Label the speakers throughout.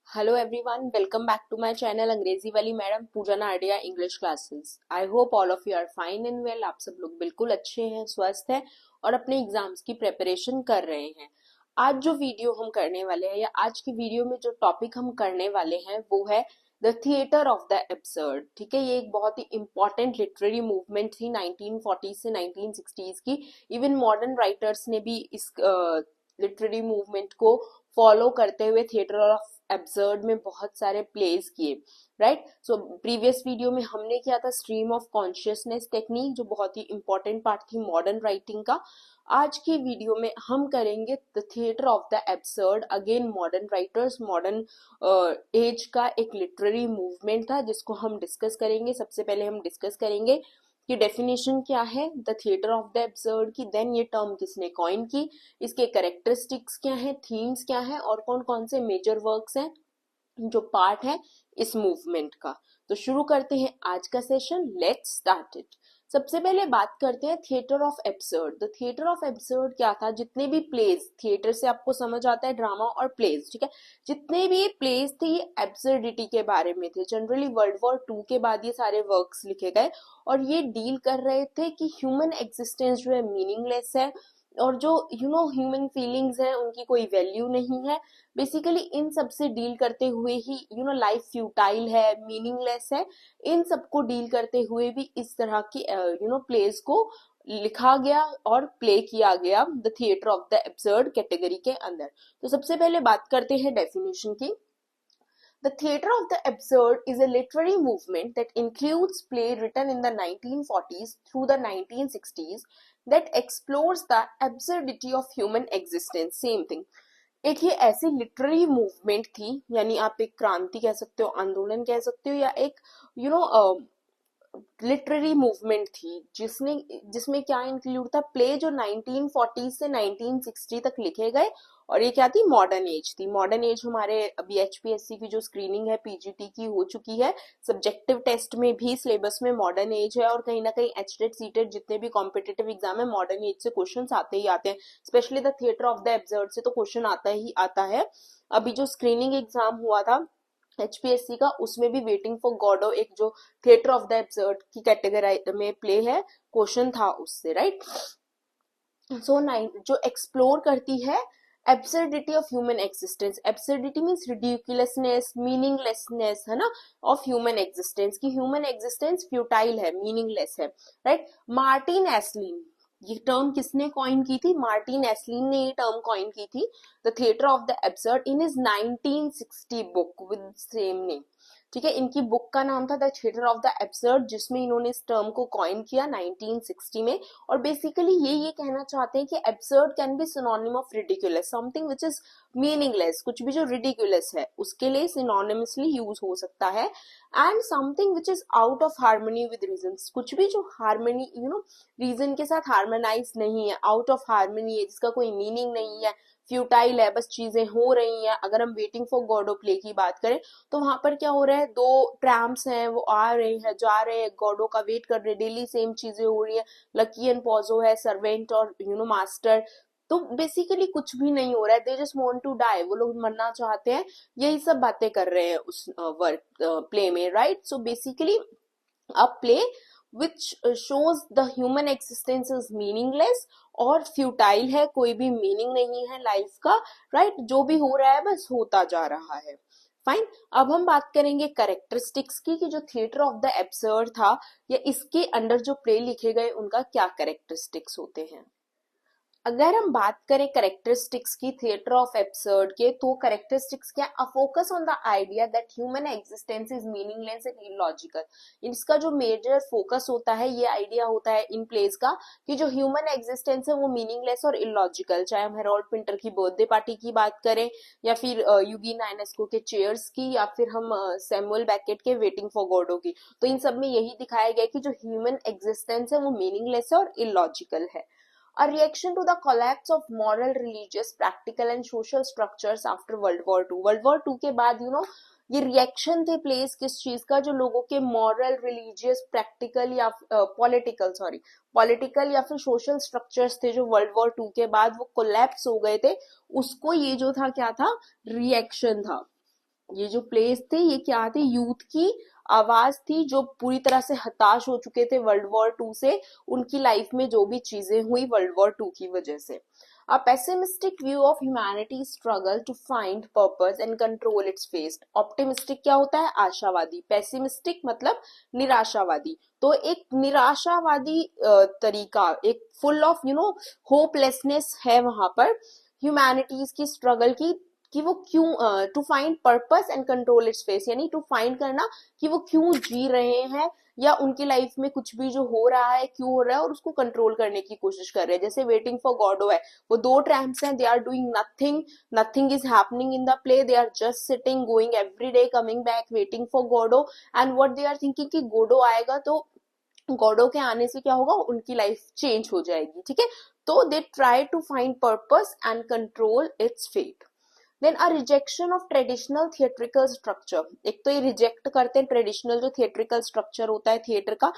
Speaker 1: Hello everyone, welcome back to my channel अंग्रेजी वाली madam Pooja Nadia English classes. I hope all of you are fine and well. आप सब लोग बिल्कुल अच्छे हैं, स्वस्थ हैं और अपने एग्जाम्स की प्रिपरेशन कर रहे हैं। आज जो वीडियो हम करने वाले हैं या आज की वीडियो में जो टॉपिक हम करने वाले हैं वो है the theatre of the absurd. ठीक है, ये एक बहुत ही इंपॉर्टेंट लिटरेरी मूवमेंट थी 1940 से 1960s की। इवन मॉडर्न राइटर्स ने भी इस लिटरेरी मूवमेंट को फॉलो करते हुए थिएटर ऑफ एब्सर्ड में बहुत सारे प्लेस किए। राइट, सो प्रीवियस वीडियो में हमने किया था स्ट्रीम ऑफ कॉन्शियसनेस टेक्निक, जो बहुत ही इंपॉर्टेंट पार्ट थी मॉडर्न राइटिंग का। आज की वीडियो में हम करेंगे the theatre of the absurd. Again modern writers, modern age का एक लिटरेरी मूवमेंट था जिसको हम डिस्कस करेंगे। सबसे पहले हम डिस्कस करेंगे कि डेफिनेशन क्या है the theatre of the absurd की, देन ये टर्म किसने कॉइन की, इसके कैरेक्टरिस्टिक्स क्या है, थीम्स क्या है और कौन कौन से मेजर वर्क्स हैं जो पार्ट है इस मूवमेंट का। तो शुरू करते हैं आज का सेशन, लेट्स स्टार्ट इट। सबसे पहले बात करते हैं theatre of absurd. The theatre of absurd क्या था? जितने भी प्लेस, थिएटर से आपको समझ आता है ड्रामा और प्लेस, ठीक है, जितने भी प्लेस थे ये एब्सर्डिटी के बारे में थे। जनरली वर्ल्ड वॉर 2 के बाद ये सारे वर्क्स लिखे गए और ये डील कर रहे थे कि ह्यूमन एग्जिस्टेंस जो है मीनिंगलेस है और जो ह्यूमन फीलिंग्स हैं उनकी कोई वैल्यू नहीं है। बेसिकली इन सब से डील करते हुए ही लाइफ फ्यूटाइल है, मीनिंगलेस है, इन सबको डील करते हुए भी इस तरह की प्लेस को लिखा गया और प्ले किया गया the theatre of the absurd category के अंदर। तो सबसे पहले बात करते हैं डेफिनेशन की। The theatre of the absurd is a literary movement that includes play written in the 1940s through the 1960s that explores the absurdity of human existence. Same thing. एक ये ऐसी लिटरेरी मूवमेंट थी, यानी आप एक क्रांति कह सकते हो, आंदोलन कह सकते हो, या एक लिटरेरी मूवमेंट थी जिसमें क्या इंक्लूड था, प्ले जो 1940 से 1960 तक लिखे गए। और ये क्या थी? मॉडर्न एज थी। मॉडर्न एज हमारे अभी एचपीएससी की जो स्क्रीनिंग है पीजीटी की हो चुकी है, सब्जेक्टिव टेस्ट में भी सिलेबस में मॉडर्न एज है और कहीं ना कहीं एचटेट सीटेट जितने भी कॉम्पिटेटिव एग्जाम है मॉडर्न एज से क्वेश्चन आते ही आते हैं। Specially the theatre of the absurd से तो क्वेश्चन आता ही आता है। अभी जो स्क्रीनिंग एग्जाम हुआ था एचपीएससी का, उसमें भी वेटिंग फॉर गॉडो एक जो थिएटर ऑफ द एब्सर्ड की कैटेगरी में प्ले है, क्वेश्चन था उससे। राइट, सो जो एक्सप्लोर करती है absurdity of human existence. Absurdity means ridiculousness, meaninglessness, है ना, ऑफ ह्यूमन एग्जिस्टेंस की ह्यूमन एग्जिस्टेंस फ्यूटाइल है, मीनिंगलेस है। राइट, मार्टिन एस्लिन, ये टर्म किसने कॉइन की थी? मार्टिन एस्लिन ने ये टर्म कॉइन की थी, the theatre of the absurd, in his 1960 book with same name. ठीक है, इनकी बुक का नाम था the theatre of the absurd, जिसमें इन्होंने इस टर्म को कॉइन किया 1960 में। और बेसिकली ये कहना चाहते हैं कि absurd can be synonym of ridiculous, something which is meaningless, कुछ भी जो रिडिकुलस है उसके लिए सिनोनिमसली यूज हो सकता है। And something which is out of harmony with reason, कुछ भी जो हार्मनी रीजन के साथ हार्मोनाइज नहीं है, आउट ऑफ हार्मनी है, जिसका कोई मीनिंग नहीं है, फ्यूटाइल है, बस चीजें हो रही हैं। अगर हम वेटिंग फॉर गॉडो प्ले की बात करें तो वहां पर क्या हो रहा है, दो ट्रैम्प्स हैं, वो आ रहे हैं जा रहे हैं, गॉडो का वेट कर रहे हैं, डेली सेम चीजें हो रही है, लकी एंड पॉजो है, सर्वेंट और मास्टर। तो बेसिकली कुछ भी नहीं हो रहा है, they just want to die, वो लोग मरना चाहते हैं, यही सब बातें कर रहे हैं उस वर्क प्ले में। Right, so basically a play which shows the human existence is meaningless और फ्यूटाइल है, कोई भी मीनिंग नहीं है लाइफ का। राइट, जो भी हो रहा है बस होता जा रहा है। फाइन, अब हम बात करेंगे कैरेक्टरिस्टिक्स की, कि जो थिएटर ऑफ द एब्सर्ड था या इसके अंडर जो प्ले लिखे गए उनका क्या कैरेक्टरिस्टिक्स होते हैं। अगर हम बात करें करेक्टरिस्टिक्स की थिएटर ऑफ एब्सर्ड के, तो करेक्टरिस्टिक्स क्या? A focus on the idea that human existence is meaningless and illogical. इसका जो मेजर फोकस होता है, ये आइडिया होता है इन प्लेस का कि जो ह्यूमन एग्जिस्टेंस है वो मीनिंगलेस और इलॉजिकल। चाहे हम हेरोल्ड पिंटर की बर्थडे पार्टी की बात करें या फिर यूगीन आयनेस्को के चेयर्स की या फिर हम सैमुअल बैकेट के वेटिंग फॉर गॉडो की, तो इन सब में यही दिखाया गया कि जो ह्यूमन एग्जिस्टेंस है वो मीनिंगलेस है और इलॉजिकल है। A reaction to the collapse of moral, religious, practical and social structures after World War II. World War II के बाद ये रिएक्शन थे प्लेस किस चीज का? जो लोगों के मॉरल, रिलीजियस, प्रैक्टिकल या पॉलिटिकल या फिर सोशल स्ट्रक्चर्स थे जो वर्ल्ड वॉर 2 के बाद वो कोलैप्स हो गए थे, उसको ये जो था क्या था? रिएक्शन था। ये जो प्लेस थे ये क्या थे, यूथ की आवाज थी जो पूरी तरह से हताश हो चुके थे वर्ल्ड वॉर 2 से, उनकी लाइफ में जो भी चीजें हुई वर्ल्ड वॉर 2 की वजह से। A pessimistic view of humanity's struggle to find purpose and control its fate. Optimistic क्या होता है, आशावादी। Pessimistic मतलब निराशावादी। तो एक निराशावादी तरीका, एक फुल ऑफ होपलेसनेस है वहां पर ह्यूमैनिटीज की स्ट्रगल की, कि वो क्यों, to find purpose and control its face, यानी टू फाइंड करना कि वो क्यों जी रहे हैं, या उनकी लाइफ में कुछ भी जो हो रहा है क्यों हो रहा है, और उसको कंट्रोल करने की कोशिश कर रहे हैं। जैसे वेटिंग फॉर गॉडो है, वो दो ट्रैम्प्स हैं, they are doing nothing, nothing is happening in the play, they are just sitting, going every day, coming back, waiting for Godot, and what they are thinking कि Godot आएगा तो Godot के आने से क्या होगा, उनकी लाइफ चेंज हो जाएगी। ठीक है, तो they try to find purpose and control its fate. Then a rejection of traditional theatrical structure, एक तो ये रिजेक्ट करते हैं ट्रेडिशनल जो थिएट्रिकल स्ट्रक्चर होता है थिएटर का,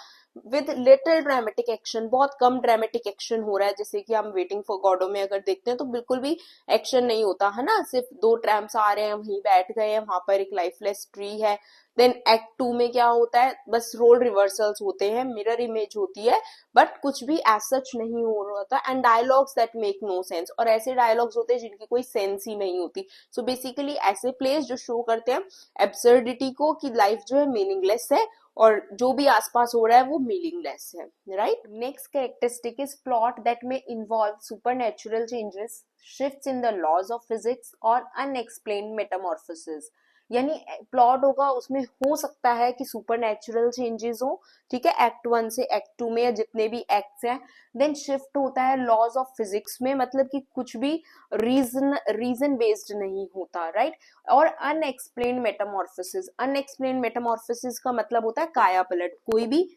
Speaker 1: विद लिटिल ड्रामेटिक एक्शन, बहुत कम ड्रामेटिक एक्शन हो रहा है। जैसे कि हम वेटिंग फॉर गॉडो में अगर देखते हैं तो बिल्कुल भी एक्शन नहीं होता है ना, सिर्फ दो ट्रैम्प्स आ रहे हैं, वहीं बैठ गए हैं, वहां पर एक लाइफलेस ट्री है। देन एक्ट 2 में क्या होता है, बस रोल रिवर्सल्स होते हैं, मिरर इमेज होती है, बट कुछ भी एज सच नहीं हो रहा होता, and dialogues that make no sense, और ऐसे डायलॉग्स होते हैं जिनकी कोई सेंस ही नहीं होती। सो बेसिकली ऐसे प्लेस जो शो करते हैं एब्सर्डिटी को, कि लाइफ जो है मीनिंगलेस है और जो भी आसपास हो रहा है वो मीनिंगलेस है, right. Next characteristic is plot that में involve supernatural changes, shifts in the laws of physics और अनएक्सप्लेन्ड मेटामॉर्फोसिस, यानी प्लॉट होगा उसमें हो सकता है कि सुपरनैचुरल चेंजेस हो, ठीक है, एक्ट 1 से एक्ट 2 में या जितने भी एक्ट्स हैं। देन शिफ्ट होता है लॉज ऑफ फिजिक्स में, मतलब कि कुछ भी रीजन बेस्ड नहीं होता, राइट। और अनएक्सप्लेन्ड मेटामॉर्फोसिस, अनएक्सप्लेन्ड मेटामॉर्फोसिस का मतलब होता है काया पलट, कोई भी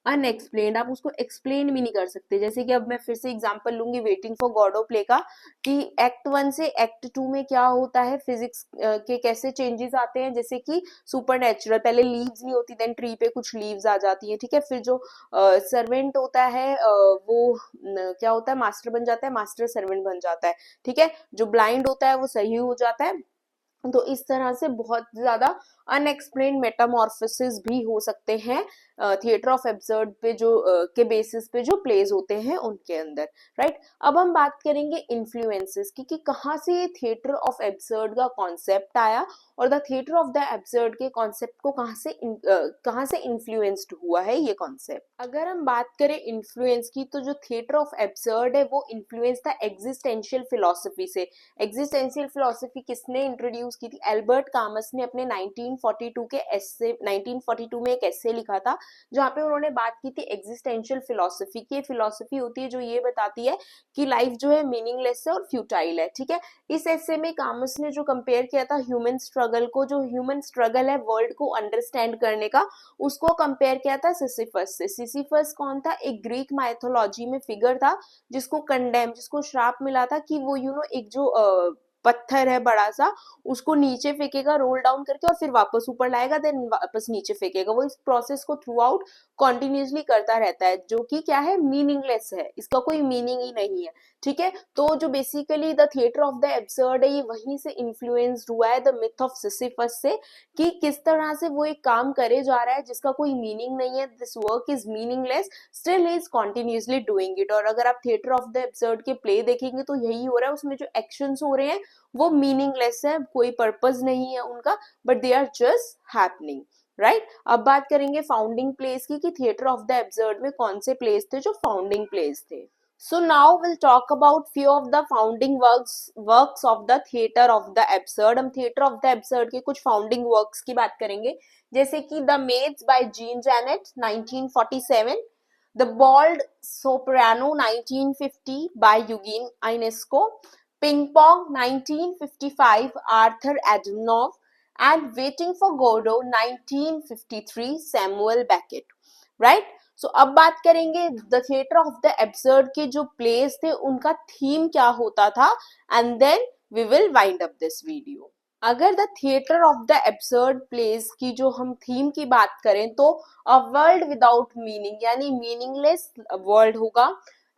Speaker 1: अनएक्सप्लेन्ड, आप उसको एक्सप्लेन भी नहीं कर सकते। जैसे कि अब मैं फिर से एग्जांपल लूंगी वेटिंग फॉर गॉडो प्ले का, कि एक्ट 1 से एक्ट 2 में क्या होता है, फिजिक्स के कैसे चेंजेस आते हैं, जैसे कि सुपरनैचुरल, पहले लीव्स नहीं होती, देन ट्री पे कुछ लीव्स आ जाती है, ठीक है, फिर जो सर्वेंट होता है वो क्या होता है, मास्टर बन जाता है, मास्टर सर्वेंट बन जाता है, ठीक है, जो ब्लाइंड होता है वो सही हो जाता है। तो इस तरह से बहुत ज्यादा अनएक्सप्लेन्ड मेटामॉर्फोसिस भी हो सकते हैं थिएटर ऑफ एब्सर्ड पे जो के बेसिस पे जो प्लेज होते हैं उनके अंदर, राइट। अब हम बात करेंगे इन्फ्लुएंसेस की, कि कहाँ से ये थिएटर ऑफ एब्सर्ड का कॉन्सेप्ट आया, और the theatre of the absurd के कॉन्सेप्ट को कहाँ से इन्फ्लुएंस्ड हुआ है ये कॉन्सेप्ट। अगर हम बात करें इन्फ्लुएंस की, तो जो थिएटर ऑफ एब्सर्ड है वो इन्फ्लुएंस था एग्जिस्टेंशियल फिलोसफी से। एग्जिस्टेंशियल फिलोसफी किसने इंट्रोड्यूस की थी, एल्बर्ट कामस ने अपने 1942 में एक एस्से लिखा था, जहाँ पे उन्होंने बात की थी एग्जिस्टेंशियल फिलोसफी की। फिलोसफी होती है जो ये बताती है कि लाइफ जो है मीनिंगलेस है और फ्यूटाइल है, ठीक है। इस एस्से में कामस ने जो कंपेयर किया था ह्यूमन स्ट्रगल को, जो ह्यूमन स्ट्रगल है वर्ल्ड को अंडरस्टैंड करने का, उसको कंपेयर किया था सिसिफस से। सिसिफस कौन था, एक ग्रीक माइथोलॉजी में फिगर था जिसको कंडेम, जिसको श्राप मिला था कि वो एक जो पत्थर है बड़ा सा, उसको नीचे फेंकेगा रोल डाउन करके, और फिर वापस ऊपर लाएगा, देन वापस नीचे फेंकेगा। वो इस प्रोसेस को थ्रू आउट कॉन्टिन्यूसली करता रहता है, जो कि क्या है, मीनिंगलेस है, इसका कोई मीनिंग ही नहीं है, ठीक है। तो जो basically the theatre of the absurd है, ये वहीं से इन्फ्लुएंस्ड हुआ है द मिथ ऑफ सिसिफस से, कि किस तरह से वो एक काम करे जा रहा है जिसका कोई मीनिंग नहीं है, this work is meaningless, still he is continuously doing it. और अगर आप थिएटर ऑफ द एब्सर्ड के प्ले देखेंगे तो यही हो रहा है, उसमें जो एक्शंस हो रहे हैं वो मीनिंगलेस है, कोई पर्पस नहीं है उनका, but they are just happening, right. अब बात करेंगे फाउंडिंग प्लेस की, कि थिएटर ऑफ द एब्सर्ड में कौन से प्लेस थे जो फाउंडिंग प्लेस थे। So now we'll talk about few of the founding works of the theater of the absurd. हम theater of the absurd के कुछ founding works की बात करेंगे, जैसे कि The Maids by Jean Genet 1947, The Bald Soprano 1950 by Eugene Ionesco, Ping Pong 1955 Arthur Adamov, and Waiting for Godot 1953 Samuel Beckett, right? सो अब बात करेंगे the theatre of the absurd के जो प्लेस थे उनका थीम क्या होता था, and then we will wind up this video. अगर the theatre of the absurd plays की जो हम थीम की बात करें तो अ वर्ल्ड विदाउट मीनिंग, यानी मीनिंगलेस वर्ल्ड होगा,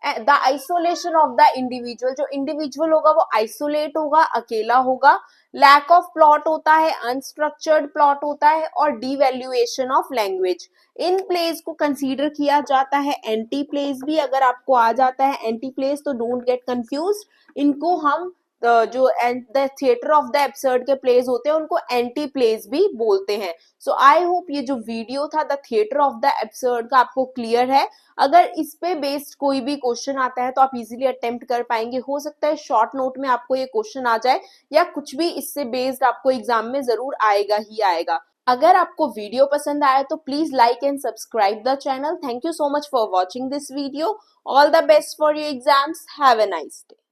Speaker 1: the isolation of the individual, जो इंडिविजुअल होगा वो आइसोलेट होगा, अकेला होगा, लैक ऑफ प्लॉट होता है, अनस्ट्रक्चर्ड प्लॉट होता है, और devaluation of language. In place को कंसीडर किया जाता है एंटी प्लेस भी। अगर आपको आ जाता है एंटी प्लेस तो डोंट गेट कंफ्यूज, इनको हम जो the theatre of the absurd के प्लेस होते हैं उनको एंटी प्लेस भी बोलते हैं। सो आई होप ये जो वीडियो था the theatre of the absurd का आपको क्लियर है। अगर इस पे बेस्ड कोई भी क्वेश्चन आता है तो आप इजीली अटेम्प्ट कर पाएंगे। हो सकता है शॉर्ट नोट में आपको ये क्वेश्चन आ जाए, या कुछ भी इससे बेस्ड आपको एग्जाम में जरूर आएगा ही आएगा। अगर आपको वीडियो पसंद आया तो please like and subscribe the channel. Thank you so much for watching this video. All the best for your exams. Have a nice day.